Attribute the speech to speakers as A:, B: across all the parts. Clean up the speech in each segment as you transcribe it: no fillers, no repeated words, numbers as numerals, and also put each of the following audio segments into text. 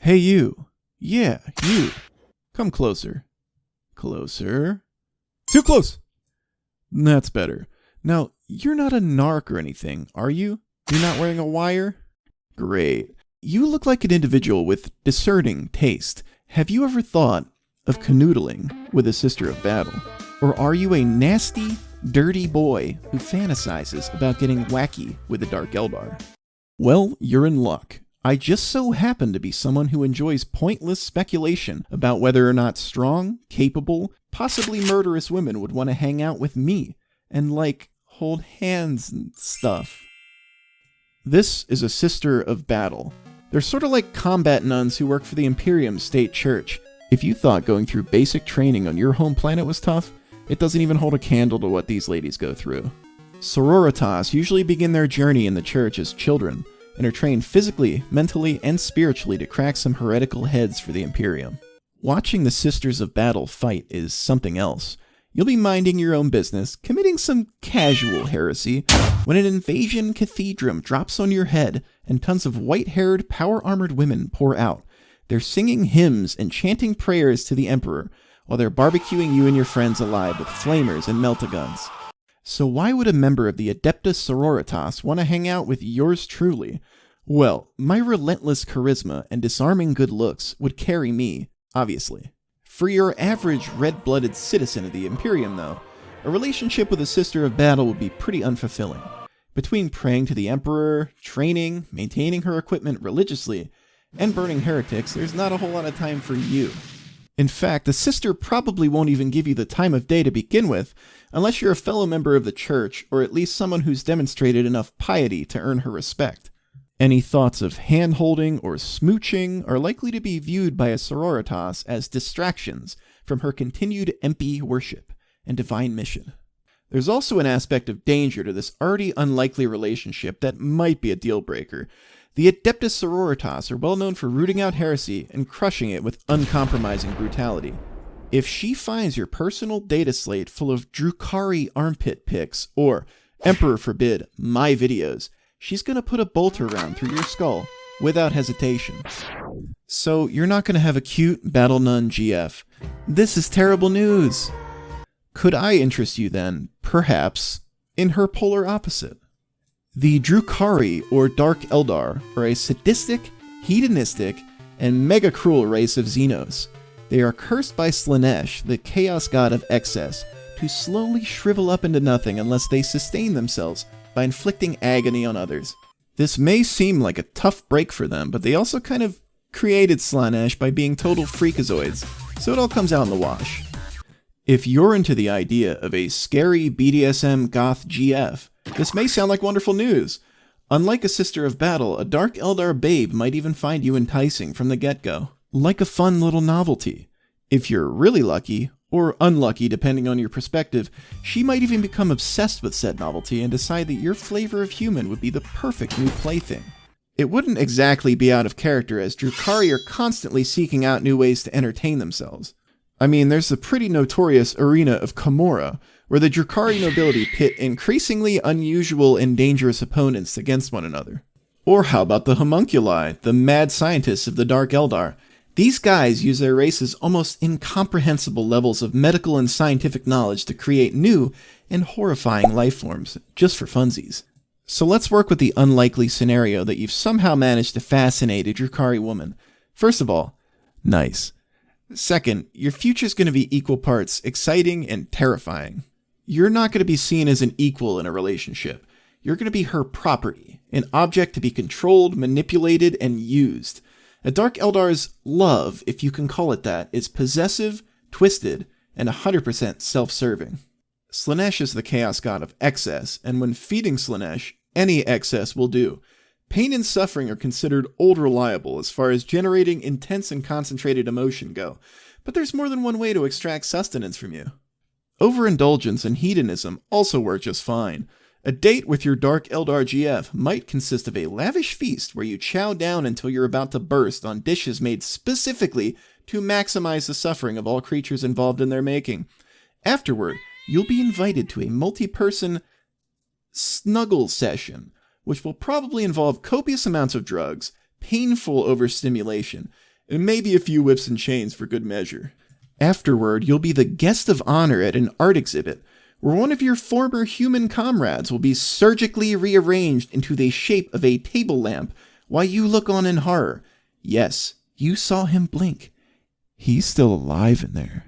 A: Hey you. Yeah, you. Come closer. Closer. Too close! That's better. Now, you're not a narc or anything, are you? You're not wearing a wire? Great. You look like an individual with discerning taste. Have you ever thought of canoodling with a sister of battle? Or are you a nasty, dirty boy who fantasizes about getting wacky with a Dark Eldar? Well, you're in luck. I just so happen to be someone who enjoys pointless speculation about whether or not strong, capable, possibly murderous women would want to hang out with me and, hold hands and stuff. This is a sister of battle. They're sort of like combat nuns who work for the Imperium State Church. If you thought going through basic training on your home planet was tough, it doesn't even hold a candle to what these ladies go through. Sororitas usually begin their journey in the church as children, and are trained physically, mentally, and spiritually to crack some heretical heads for the Imperium. Watching the Sisters of Battle fight is something else. You'll be minding your own business, committing some casual heresy, when an invasion cathedrum drops on your head and tons of white-haired, power-armored women pour out. They're singing hymns and chanting prayers to the Emperor, while they're barbecuing you and your friends alive with flamers and melt-a-guns. So why would a member of the Adepta Sororitas want to hang out with yours truly? Well, my relentless charisma and disarming good looks would carry me, obviously. For your average red-blooded citizen of the Imperium, though, a relationship with a Sister of Battle would be pretty unfulfilling. Between praying to the Emperor, training, maintaining her equipment religiously, and burning heretics, there's not a whole lot of time for you. In fact, the sister probably won't even give you the time of day to begin with, unless you're a fellow member of the church, or at least someone who's demonstrated enough piety to earn her respect. Any thoughts of hand-holding or smooching are likely to be viewed by a sororitas as distractions from her continued MP worship and divine mission. There's also an aspect of danger to this already unlikely relationship that might be a deal-breaker. The Adepta Sororitas are well known for rooting out heresy and crushing it with uncompromising brutality. If she finds your personal data slate full of Drukhari armpit pics, or, Emperor forbid, my videos, she's gonna put a bolter round through your skull without hesitation. So you're not gonna have a cute battle nun GF. This is terrible news. Could I interest you then, perhaps, in her polar opposite? The Drukhari, or Dark Eldar, are a sadistic, hedonistic, and mega-cruel race of Xenos. They are cursed by Slaanesh, the chaos god of excess, to slowly shrivel up into nothing unless they sustain themselves by inflicting agony on others. This may seem like a tough break for them, but they also kind of created Slaanesh by being total freakazoids, so it all comes out in the wash. If you're into the idea of a scary BDSM goth GF, this may sound like wonderful news. Unlike a Sister of Battle, a Dark Eldar babe might even find you enticing from the get-go, like a fun little novelty. If you're really lucky, or unlucky depending on your perspective, she might even become obsessed with said novelty and decide that your flavor of human would be the perfect new plaything. It wouldn't exactly be out of character, as Drukhari are constantly seeking out new ways to entertain themselves. I mean, there's the pretty notorious arena of Camorra, where the Drukhari nobility pit increasingly unusual and dangerous opponents against one another. Or how about the homunculi, the mad scientists of the Dark Eldar? These guys use their race's almost incomprehensible levels of medical and scientific knowledge to create new and horrifying life forms, just for funsies. So let's work with the unlikely scenario that you've somehow managed to fascinate a Drukhari woman. First of all, nice. Second, your future's going to be equal parts exciting and terrifying. You're not going to be seen as an equal in a relationship. You're going to be her property, an object to be controlled, manipulated, and used. A Dark Eldar's love, if you can call it that, is possessive, twisted, and 100% self-serving. Slaanesh is the chaos god of excess, and when feeding Slaanesh, any excess will do. Pain and suffering are considered old reliable as far as generating intense and concentrated emotion go, but there's more than one way to extract sustenance from you. Overindulgence and hedonism also work just fine. A date with your Dark Eldar GF might consist of a lavish feast where you chow down until you're about to burst on dishes made specifically to maximize the suffering of all creatures involved in their making. Afterward, you'll be invited to a multi-person snuggle session, which will probably involve copious amounts of drugs, painful overstimulation, and maybe a few whips and chains for good measure. Afterward, you'll be the guest of honor at an art exhibit, where one of your former human comrades will be surgically rearranged into the shape of a table lamp while you look on in horror. Yes, you saw him blink. He's still alive in there.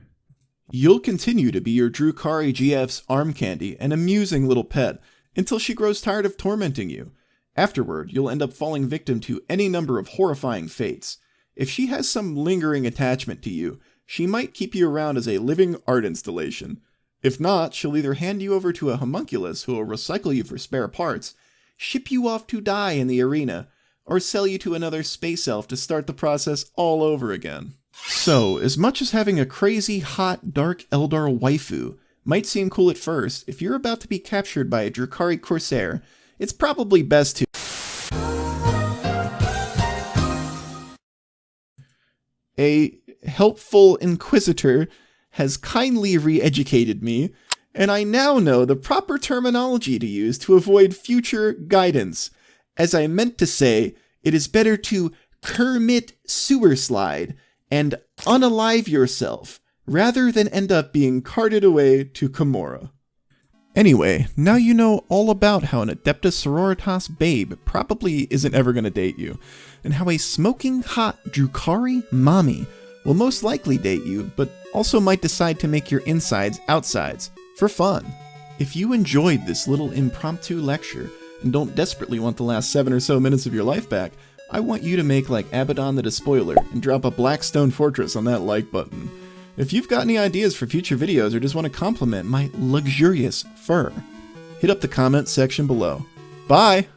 A: You'll continue to be your Drukhari GF's arm candy and amusing little pet until she grows tired of tormenting you. Afterward, you'll end up falling victim to any number of horrifying fates. If she has some lingering attachment to you, she might keep you around as a living art installation. If not, she'll either hand you over to a homunculus who will recycle you for spare parts, ship you off to die in the arena, or sell you to another space elf to start the process all over again. So, as much as having a crazy, hot, dark Eldar waifu might seem cool at first, if you're about to be captured by a Drukhari corsair, it's probably best to... A helpful inquisitor has kindly re-educated me, and I now know the proper terminology to use to avoid future guidance. As I meant to say, it is better to Kermit sewer slide and unalive yourself, rather than end up being carted away to Camorra. Anyway, now you know all about how an Adepta Sororitas babe probably isn't ever going to date you, and how a smoking hot Drukhari mommy will most likely date you, but also might decide to make your insides outsides, for fun. If you enjoyed this little impromptu lecture, and don't desperately want the last 7 or so minutes of your life back, I want you to make like Abaddon the Despoiler, and drop a black stone fortress on that like button. If you've got any ideas for future videos or just want to compliment my luxurious fur, hit up the comments section below. Bye!